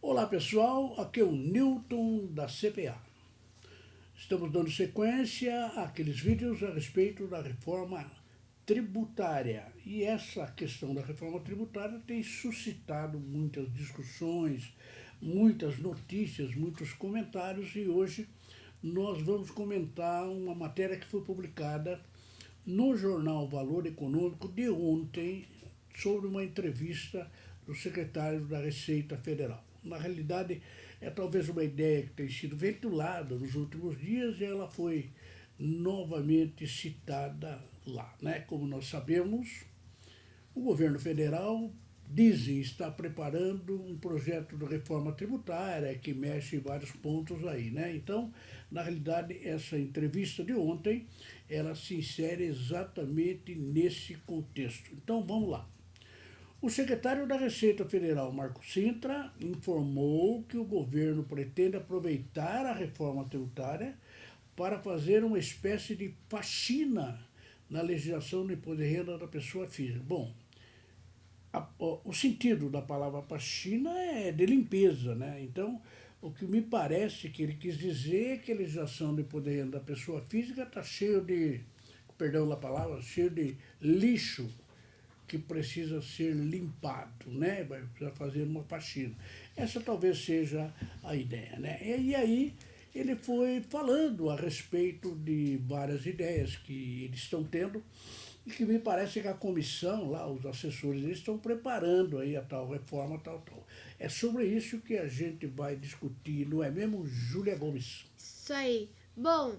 Olá pessoal, aqui é o Newton da CPA. Estamos dando sequência àqueles vídeos a respeito da reforma tributária. E essa questão da reforma tributária tem suscitado muitas discussões, muitas notícias, muitos comentários, e hoje nós vamos comentar uma matéria que foi publicada no jornal Valor Econômico de ontem sobre uma entrevista do secretário da Receita Federal. Na realidade, é talvez uma ideia que tem sido veiculada nos últimos dias e ela foi novamente citada lá, né? Como nós sabemos, o governo federal dizem estar preparando um projeto de reforma tributária que mexe em vários pontos aí, né? Então, na realidade, essa entrevista de ontem, ela se insere exatamente nesse contexto. Então, vamos lá. O secretário da Receita Federal, Marco Cintra, informou que o governo pretende aproveitar a reforma tributária para fazer uma espécie de faxina na legislação do imposto de renda da pessoa física. Bom, o sentido da palavra faxina é de limpeza, né? Então, o que me parece que ele quis dizer é que a legislação do imposto de renda da pessoa física está cheio de, perdão da palavra, cheio de lixo que precisa ser limpado, né? Vai precisar fazer uma faxina. Essa talvez seja a ideia, né? E aí ele foi falando a respeito de várias ideias que eles estão tendo e que me parece que a comissão lá, os assessores, eles estão preparando aí a tal reforma, tal. É sobre isso que a gente vai discutir, não é mesmo, Júlia Gomes? Isso aí. Bom,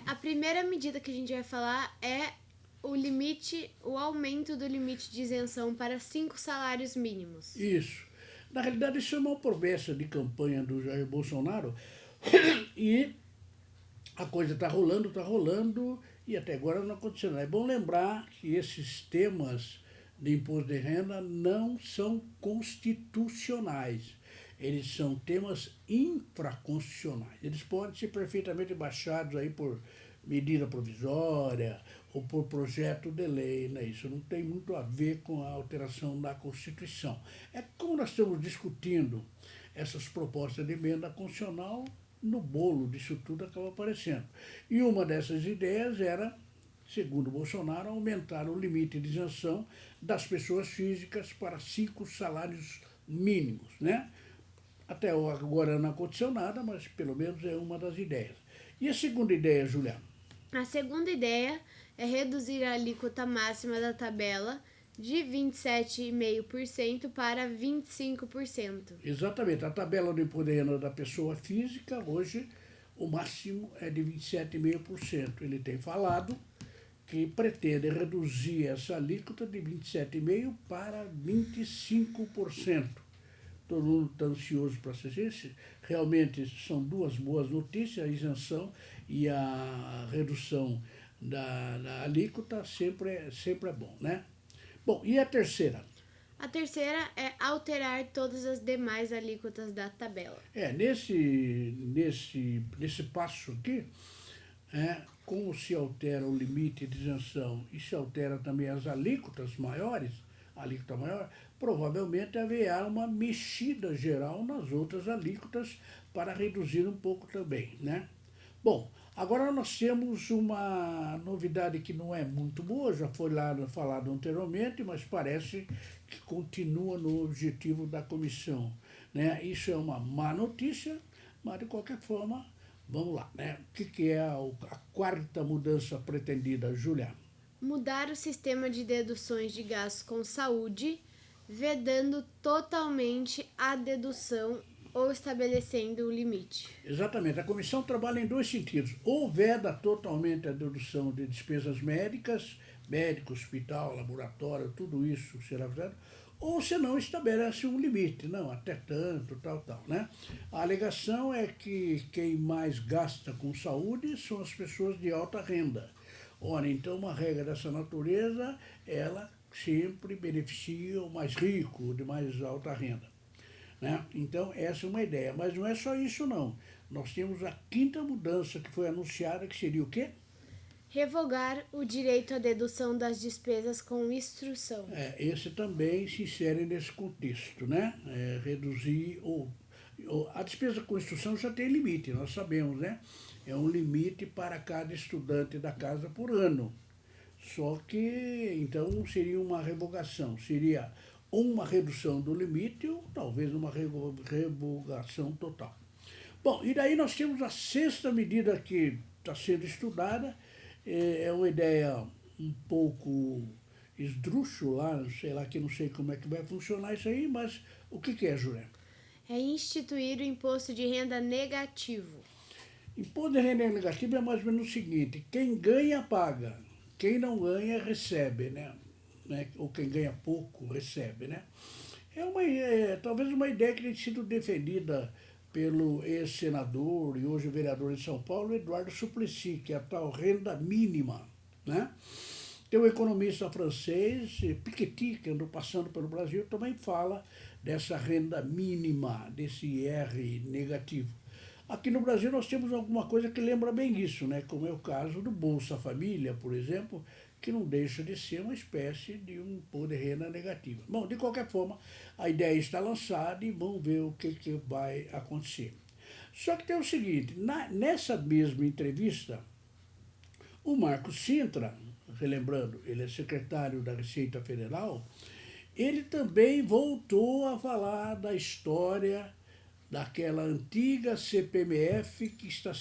a primeira medida que a gente vai falar é o aumento do limite de isenção para 5 salários mínimos. Isso. Na realidade, isso é uma promessa de campanha do Jair Bolsonaro e a coisa está rolando e até agora não aconteceu nada. É bom lembrar que esses temas de imposto de renda não são constitucionais. Eles são temas infraconstitucionais. Eles podem ser perfeitamente baixados aí por medida provisória ou por projeto de lei, né? Isso não tem muito a ver com a alteração da Constituição. É como nós estamos discutindo essas propostas de emenda constitucional, no bolo disso tudo acaba aparecendo. E uma dessas ideias era, segundo Bolsonaro, aumentar o limite de isenção das pessoas físicas para 5 salários mínimos, né? Até agora não aconteceu nada, mas pelo menos é uma das ideias. E a segunda ideia, Juliana? A segunda ideia é reduzir a alíquota máxima da tabela de 27,5% para 25%. Exatamente. A tabela do imposto de renda da pessoa física, hoje, o máximo é de 27,5%. Ele tem falado que pretende reduzir essa alíquota de 27,5% para 25%. Todo mundo está ansioso para ser isso. Realmente são duas boas notícias, a isenção e a redução da alíquota sempre é bom, né? Bom, e a terceira? A terceira é alterar todas as demais alíquotas da tabela. Nesse passo aqui, como se altera o limite de isenção e se altera também as alíquotas maiores, a alíquota maior, provavelmente haverá uma mexida geral nas outras alíquotas para reduzir um pouco também, né? Bom, agora nós temos uma novidade que não é muito boa, já foi lá falado anteriormente, mas parece que continua no objetivo da comissão, né? Isso é uma má notícia, mas de qualquer forma, vamos lá, né? O que é a quarta mudança pretendida, Júlia? Mudar o sistema de deduções de gastos com saúde, vedando totalmente a dedução ou estabelecendo o limite. Exatamente. A comissão trabalha em dois sentidos. Ou veda totalmente a dedução de despesas médicas, médico, hospital, laboratório, tudo isso será vedado, ou se não estabelece um limite, não, até tanto, tal, né? A alegação é que quem mais gasta com saúde são as pessoas de alta renda. Ora, então uma regra dessa natureza, ela sempre beneficia o mais rico, o de mais alta renda, né? Então, essa é uma ideia. Mas não é só isso, não. Nós temos a quinta mudança que foi anunciada, que seria o quê? Revogar o direito à dedução das despesas com instrução. Esse também se insere nesse contexto, né? Reduzir a despesa com instrução já tem limite, nós sabemos, né? É um limite para cada estudante da casa por ano. Só que, então, não seria uma revogação, seria uma redução do limite ou talvez uma revogação total. Bom, e daí nós temos a sexta medida que está sendo estudada, é uma ideia um pouco esdrúxula, sei lá, que não sei como é que vai funcionar isso aí, mas o que é, Júlia? É instituir o imposto de renda negativo. Imposto de renda negativo é mais ou menos o seguinte: quem ganha paga, quem não ganha recebe, né? Ou quem ganha pouco recebe, né? Talvez uma ideia que tem sido defendida pelo ex-senador e hoje vereador de São Paulo, Eduardo Suplicy, que é a tal renda mínima, né? Tem um economista francês, Piketty, que andou passando pelo Brasil, também fala dessa renda mínima, desse IR negativo. Aqui no Brasil nós temos alguma coisa que lembra bem isso, né? Como é o caso do Bolsa Família, por exemplo, que não deixa de ser uma espécie de um imposto de renda negativa. Bom, de qualquer forma, a ideia está lançada e vamos ver o que vai acontecer. Só que tem o seguinte, nessa mesma entrevista, o Marcos Cintra, relembrando, ele é secretário da Receita Federal, ele também voltou a falar da história daquela antiga CPMF que está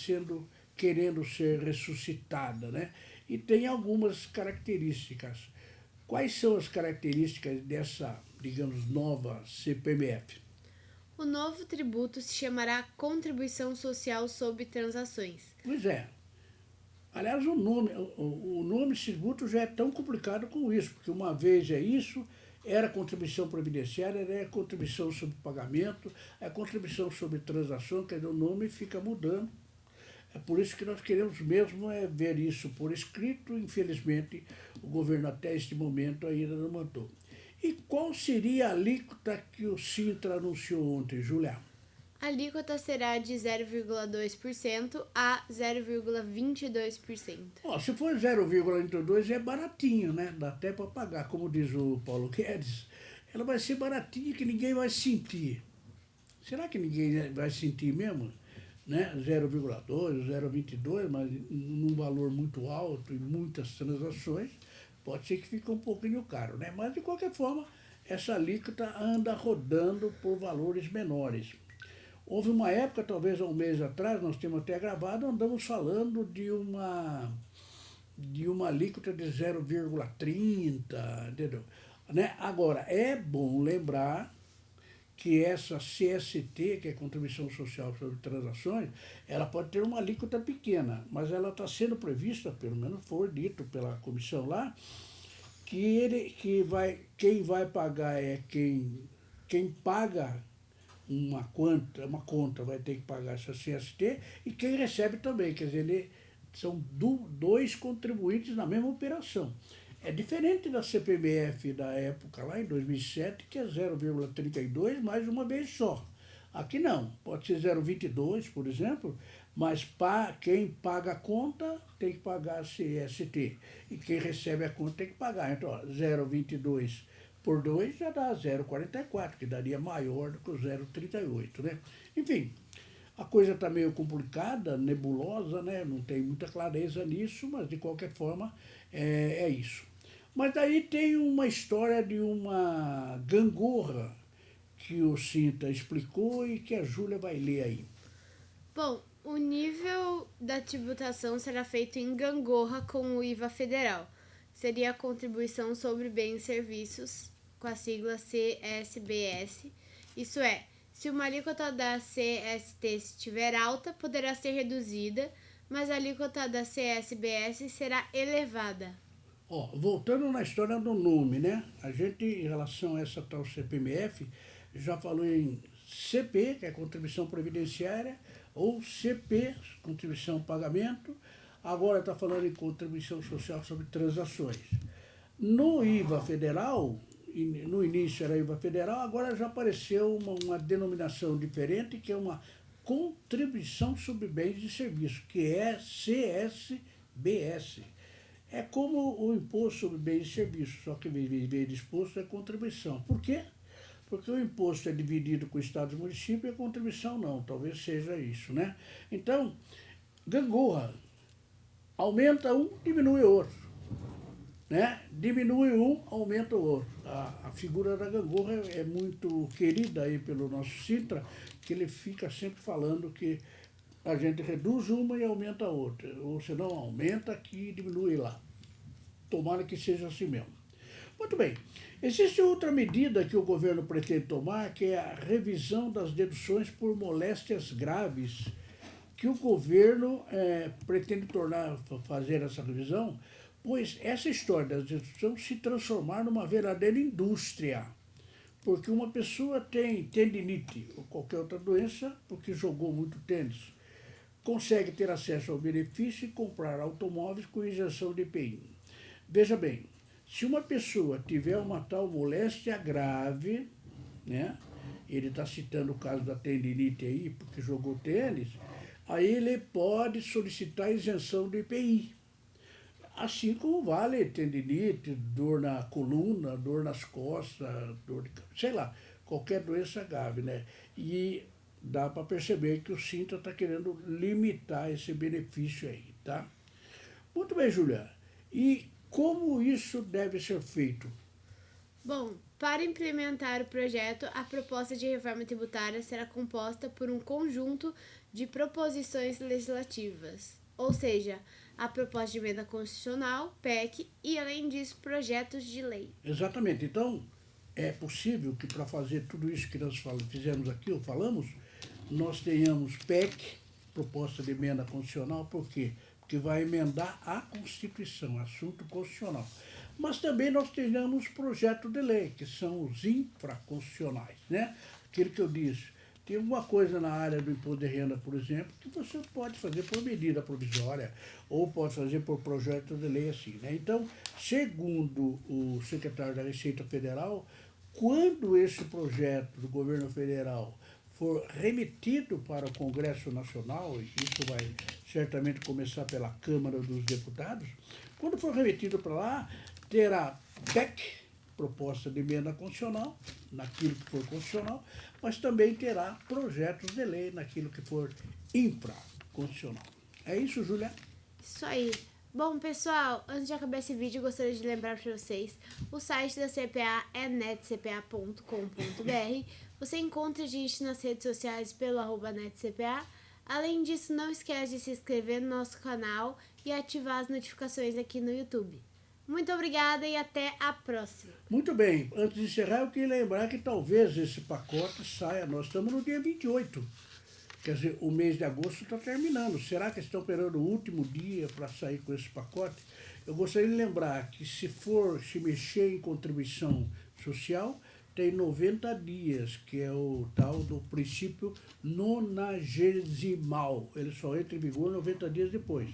querendo ser ressuscitada, né? E tem algumas características. Quais são as características dessa, digamos, nova CPMF? O novo tributo se chamará Contribuição Social sobre Transações. Pois é. Aliás, o nome tributo já é tão complicado com isso, porque uma vez é isso, era contribuição previdenciária, era contribuição sobre pagamento, é contribuição sobre transação, quer dizer, o nome fica mudando. É por isso que nós queremos mesmo ver isso por escrito. Infelizmente, o governo até este momento ainda não mandou. E qual seria a alíquota que o Cintra anunciou ontem, Julia? A alíquota será de 0,2% a 0,22%. Se for 0,22 é baratinho, né? Dá até para pagar, como diz o Paulo Guedes. Ela vai ser baratinha que ninguém vai sentir. Será que ninguém vai sentir mesmo? Né? 0,2, 0,22, mas num valor muito alto e muitas transações, pode ser que fique um pouquinho caro, né? Mas de qualquer forma, essa alíquota anda rodando por valores menores. Houve uma época, talvez há um mês atrás, nós temos até gravado, andamos falando de uma alíquota de 0,30, entendeu? Né? Agora, é bom lembrar que essa CST, que é Contribuição Social sobre Transações, ela pode ter uma alíquota pequena, mas ela está sendo prevista, pelo menos foi dito pela comissão lá, que quem vai pagar é quem paga uma conta vai ter que pagar essa CST e quem recebe também, quer dizer, são dois contribuintes na mesma operação. É diferente da CPMF da época, lá em 2007, que é 0,32 mais uma vez só. Aqui não, pode ser 0,22, por exemplo, mas quem paga a conta tem que pagar a CST e quem recebe a conta tem que pagar. Então, 0,22 por 2 já dá 0,44, que daria maior do que o 0,38, né? Enfim, a coisa está meio complicada, nebulosa, né? Não tem muita clareza nisso, mas de qualquer forma é isso. Mas daí tem uma história de uma gangorra que o Cinta explicou e que a Júlia vai ler aí. Bom, o nível da tributação será feito em gangorra com o IVA federal. Seria a contribuição sobre bens e serviços, com a sigla CSBS. Isso é, se uma alíquota da CST estiver alta, poderá ser reduzida, mas a alíquota da CSBS será elevada. Voltando na história do nome, né? A gente, em relação a essa tal CPMF, já falou em CP, que é Contribuição Previdenciária, ou CP, Contribuição Pagamento, agora está falando em Contribuição Social sobre Transações. No IVA Federal, no início era IVA Federal, agora já apareceu uma denominação diferente, que é uma Contribuição sobre Bens e Serviços, que é CSBS. É como o imposto sobre bens e serviços, só que em vez de imposto é contribuição. Por quê? Porque o imposto é dividido com o Estado e o município e a contribuição não, talvez seja isso, né? Então, gangorra, aumenta um, diminui o outro, né? Diminui um, aumenta o outro. A figura da gangorra é muito querida aí pelo nosso Sintra, que ele fica sempre falando que a gente reduz uma e aumenta a outra, ou senão aumenta aqui e diminui lá. Tomara que seja assim mesmo. Muito bem. Existe outra medida que o governo pretende tomar, que é a revisão das deduções por moléstias graves, que o governo pretende fazer essa revisão, pois essa história das deduções se transformar numa verdadeira indústria. Porque uma pessoa tem tendinite ou qualquer outra doença, porque jogou muito tênis, consegue ter acesso ao benefício e comprar automóveis com isenção de IPI. Veja bem, se uma pessoa tiver uma tal moléstia grave, né, ele está citando o caso da tendinite aí, porque jogou tênis, aí ele pode solicitar isenção do IPI. Assim como vale tendinite, dor na coluna, dor nas costas, dor de, sei lá, qualquer doença grave, né? E dá para perceber que o Sintra está querendo limitar esse benefício aí, tá? Muito bem, Julia. E como isso deve ser feito? Bom, para implementar o projeto, a proposta de reforma tributária será composta por um conjunto de proposições legislativas, ou seja, a proposta de emenda constitucional, PEC, e, além disso, projetos de lei. Exatamente. Então, é possível que para fazer tudo isso que nós fizemos aqui, ou falamos, nós tenhamos PEC, proposta de emenda constitucional, por quê? Porque vai emendar a Constituição, assunto constitucional. Mas também nós tenhamos projeto de lei, que são os infraconstitucionais, né? Aquilo que eu disse. Tem alguma coisa na área do imposto de renda, por exemplo, que você pode fazer por medida provisória ou pode fazer por projeto de lei assim, né? Então, segundo o secretário da Receita Federal, quando esse projeto do governo federal for remetido para o Congresso Nacional, e isso vai certamente começar pela Câmara dos Deputados, quando for remetido para lá, terá PEC, proposta de emenda constitucional, naquilo que for constitucional, mas também terá projetos de lei naquilo que for infraconstitucional. É isso, Júlia? Isso aí. Bom, pessoal, antes de acabar esse vídeo, eu gostaria de lembrar para vocês, o site da CPA é netcpa.com.br. Você encontra a gente nas redes sociais pelo @netcpa. Além disso, não esquece de se inscrever no nosso canal e ativar as notificações aqui no YouTube. Muito obrigada e até a próxima. Muito bem, antes de encerrar, eu queria lembrar que talvez esse pacote saia, nós estamos no dia 28. Quer dizer, o mês de agosto está terminando. Será que estão esperando o último dia para sair com esse pacote? Eu gostaria de lembrar que se for se mexer em contribuição social, tem 90 dias, que é o tal do princípio nonagesimal. Ele só entra em vigor 90 dias depois.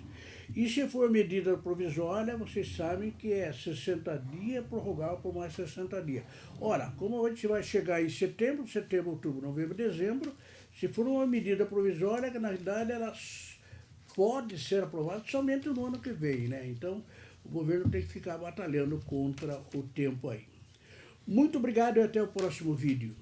E se for medida provisória, vocês sabem que é 60 dias, prorrogável por mais 60 dias. Ora, como a gente vai chegar em setembro, outubro, novembro, dezembro, se for uma medida provisória, que na realidade ela pode ser aprovada somente no ano que vem, né? Então, o governo tem que ficar batalhando contra o tempo aí. Muito obrigado e até o próximo vídeo.